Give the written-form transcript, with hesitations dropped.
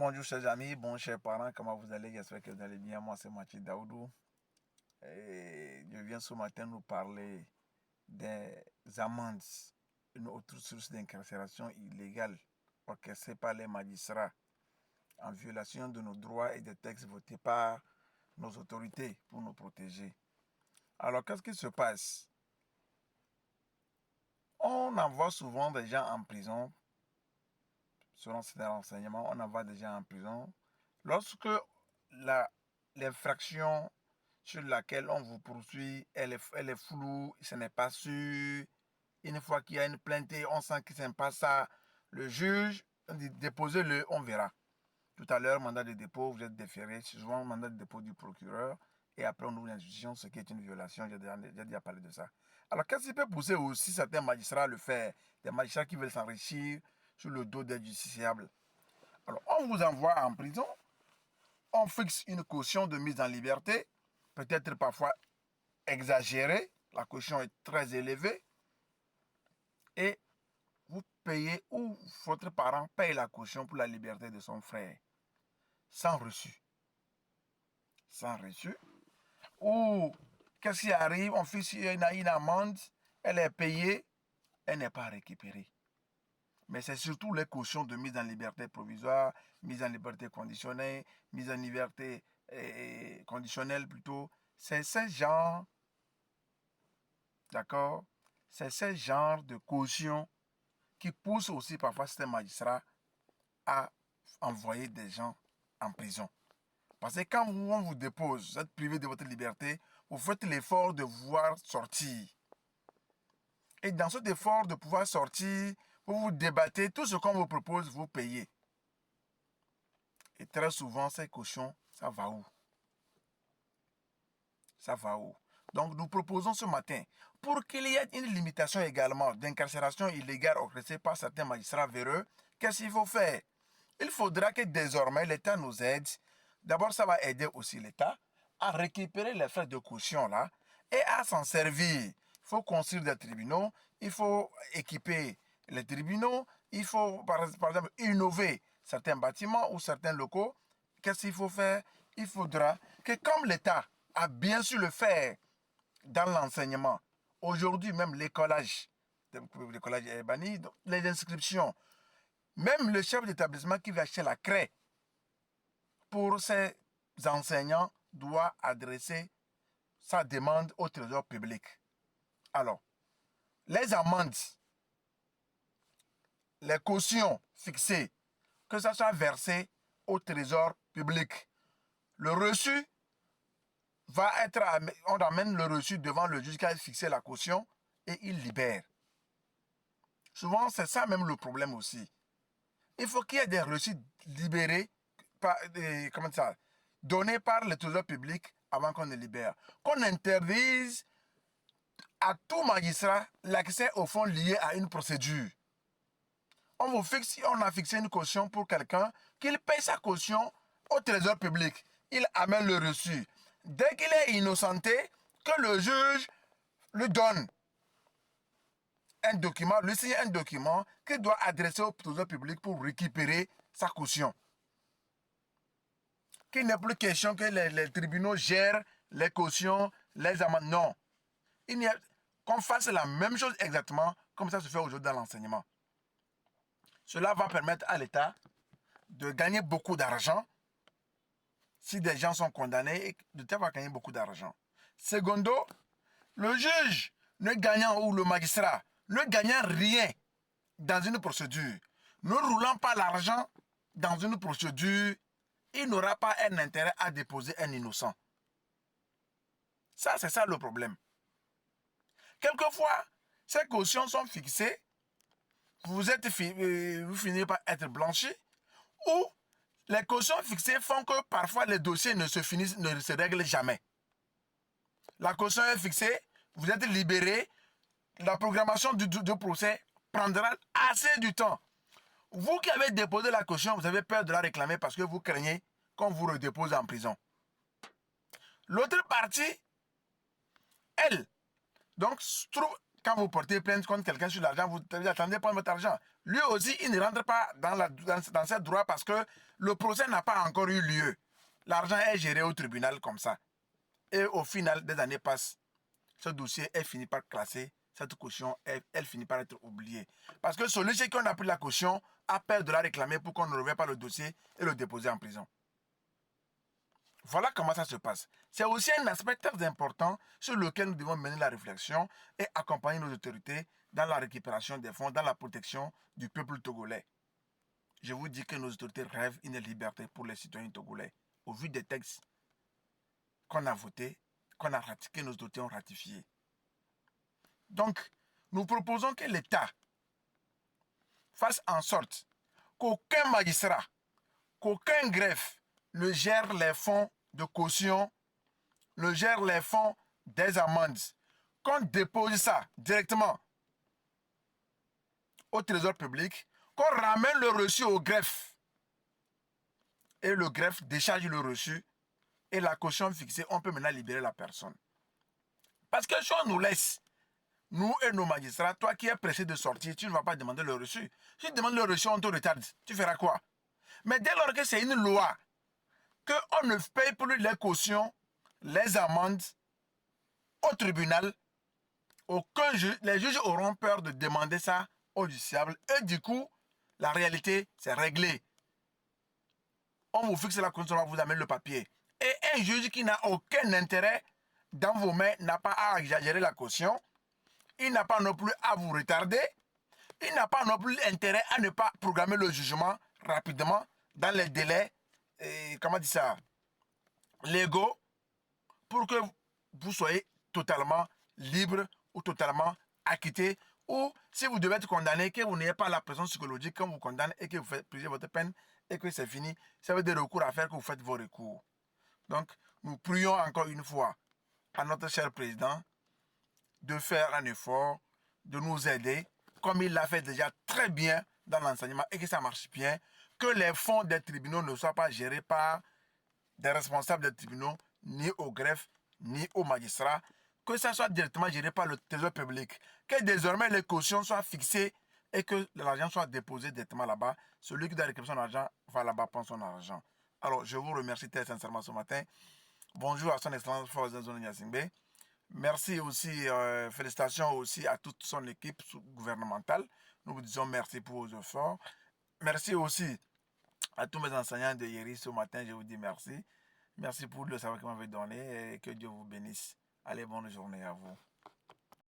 Bonjour chers amis, bon chers parents, comment vous allez? J'espère que vous allez bien. Moi c'est Mathieu Daoudou et je viens ce matin nous parler des amendes, une autre source d'incarcération illégale orchestrée par les magistrats en violation de nos droits et des textes votés par nos autorités pour nous protéger. Alors qu'est-ce qui se passe? On envoie souvent des gens en prison, selon ces renseignements, on envoie des gens en prison lorsque l'infraction sur laquelle on vous poursuit, elle est floue, ce n'est pas sûr. Une fois qu'il y a une plainte, on sent que ce n'est pas ça. Le juge dit déposez-le, on verra. Tout à l'heure, mandat de dépôt, vous êtes déféré, souvent mandat de dépôt du procureur, et après on ouvre l'institution, ce qui est une violation, j'ai déjà parlé de ça. Alors qu'est-ce qui peut pousser aussi certains magistrats à le faire? Des magistrats qui veulent s'enrichir sur le dos des justiciables. Alors on vous envoie en prison, on fixe une caution de mise en liberté, peut-être parfois exagérée, la caution est très élevée, et vous payez ou votre parent paye la caution pour la liberté de son frère, sans reçu. Sans reçu. Ou qu'est-ce qui arrive? On fixe une amende, elle est payée, elle n'est pas récupérée. Mais c'est surtout les cautions de mise en liberté provisoire, mise en liberté conditionnelle, mise en liberté conditionnelle plutôt. C'est ce genre, d'accord? C'est ce genre de caution qui pousse aussi parfois certains magistrats à envoyer des gens en prison. Parce que quand on vous dépose, vous êtes privé de votre liberté, vous faites l'effort de vouloir sortir. Et dans cet effort de pouvoir sortir, vous vous débattez, tout ce qu'on vous propose, vous payez. Et très souvent, ces cautions, ça va où? Ça va où? Donc, nous proposons ce matin, pour qu'il y ait une limitation également d'incarcération illégale orchestrée par certains magistrats véreux, qu'est-ce qu'il faut faire? Il faudra que désormais l'État nous aide. D'abord, ça va aider aussi l'État à récupérer les frais de caution là et à s'en servir. Il faut construire des tribunaux, il faut équiper les tribunaux, il faut par exemple innover certains bâtiments ou certains locaux. Qu'est-ce qu'il faut faire? Il faudra que comme l'État a bien su le faire dans l'enseignement, aujourd'hui même l'écolage est banni, donc les inscriptions, même le chef d'établissement qui va acheter la craie pour ses enseignants doit adresser sa demande au trésor public. Alors, les amendes, les cautions fixées, que ça soit versé au trésor public. Le reçu va être, on amène le reçu devant le juge qui a fixé la caution et il libère. Souvent, c'est ça même le problème aussi. Il faut qu'il y ait des reçus libérés, donnés par le trésor public avant qu'on ne libère. Qu'on interdise à tout magistrat l'accès aux fonds liés à une procédure. On a fixé une caution pour quelqu'un, qu'il paye sa caution au trésor public. Il amène le reçu. Dès qu'il est innocenté, que le juge lui donne un document, lui signe un document qu'il doit adresser au trésor public pour récupérer sa caution. Qu'il n'est plus question que les tribunaux gèrent les cautions, les amendes. Non. Qu'on fasse la même chose exactement comme ça se fait aujourd'hui dans l'enseignement. Cela va permettre à l'État de gagner beaucoup d'argent si des gens sont condamnés et l'État va gagner beaucoup d'argent. Secondo, le juge ne gagnant ou le magistrat ne gagnant rien dans une procédure, ne roulant pas l'argent dans une procédure, il n'aura pas un intérêt à déposer un innocent. Ça, c'est ça le problème. Quelquefois, ces cautions sont fixées, vous finissez par être blanchi, ou les cautions fixées font que parfois les dossiers ne se règlent jamais. La caution est fixée, vous êtes libéré, la programmation du procès prendra assez du temps. Vous qui avez déposé la caution, vous avez peur de la réclamer parce que vous craignez qu'on vous redépose en prison. L'autre partie, elle, donc, quand vous portez plainte contre quelqu'un sur l'argent, vous attendez prendre votre argent. lui aussi, il ne rentre pas dans ses droits parce que le procès n'a pas encore eu lieu. L'argent est géré au tribunal comme ça. Et au final, des années passent. Ce dossier est fini par classer. Cette caution, elle finit par être oubliée. Parce que celui qui a pris la caution a peur de la réclamer pour qu'on ne revienne pas le dossier et le déposer en prison. Voilà comment ça se passe. C'est aussi un aspect très important sur lequel nous devons mener la réflexion et accompagner nos autorités dans la récupération des fonds, dans la protection du peuple togolais. Je vous dis que nos autorités rêvent une liberté pour les citoyens togolais. Au vu des textes qu'on a votés, que nos autorités ont ratifiés. Donc, nous proposons que l'État fasse en sorte qu'aucun magistrat, qu'aucun greffe ne gère les fonds de caution, ne gère les fonds des amendes, qu'on dépose ça directement au trésor public, qu'on ramène le reçu au greffe et le greffe décharge le reçu et la caution fixée, on peut maintenant libérer la personne. Parce que si on nous laisse, nous et nos magistrats, toi qui es pressé de sortir, tu ne vas pas demander le reçu. Si tu demandes le reçu, on te retarde. Tu feras quoi? Mais dès lors que c'est une loi, qu'on ne paye plus les cautions, les amendes au tribunal, les juges auront peur de demander ça au justiciable. Et du coup, la réalité, c'est réglé. On vous fixe la caution, on vous amène le papier. Et un juge qui n'a aucun intérêt dans vos mains n'a pas à exagérer la caution. Il n'a pas non plus à vous retarder. Il n'a pas non plus intérêt à ne pas programmer le jugement rapidement dans les délais, légaux, pour que vous soyez totalement libre ou totalement acquitté. Ou si vous devez être condamné, que vous n'ayez pas la pression psychologique quand vous condamnez et que vous faites purger votre peine et que c'est fini, ça veut des recours à faire que vous faites vos recours. Donc, nous prions encore une fois à notre cher président de faire un effort, de nous aider, comme il l'a fait déjà très bien dans l'enseignement et que ça marche bien, que les fonds des tribunaux ne soient pas gérés par des responsables des tribunaux, ni au greffe, ni aux magistrats, que ça soit directement géré par le trésor public, que désormais les cautions soient fixées et que l'argent soit déposé directement là-bas. Celui qui doit récupérer son argent va là-bas prendre son argent. Alors, je vous remercie très sincèrement ce matin. Bonjour à son excellence Force Zone Yasingbe. Merci aussi, félicitations aussi à toute son équipe gouvernementale. Nous vous disons merci pour vos efforts. Merci aussi à tous mes enseignants de Yeri ce matin, je vous dis merci. Merci pour le savoir que vous m'avez donné et que Dieu vous bénisse. Allez, bonne journée à vous.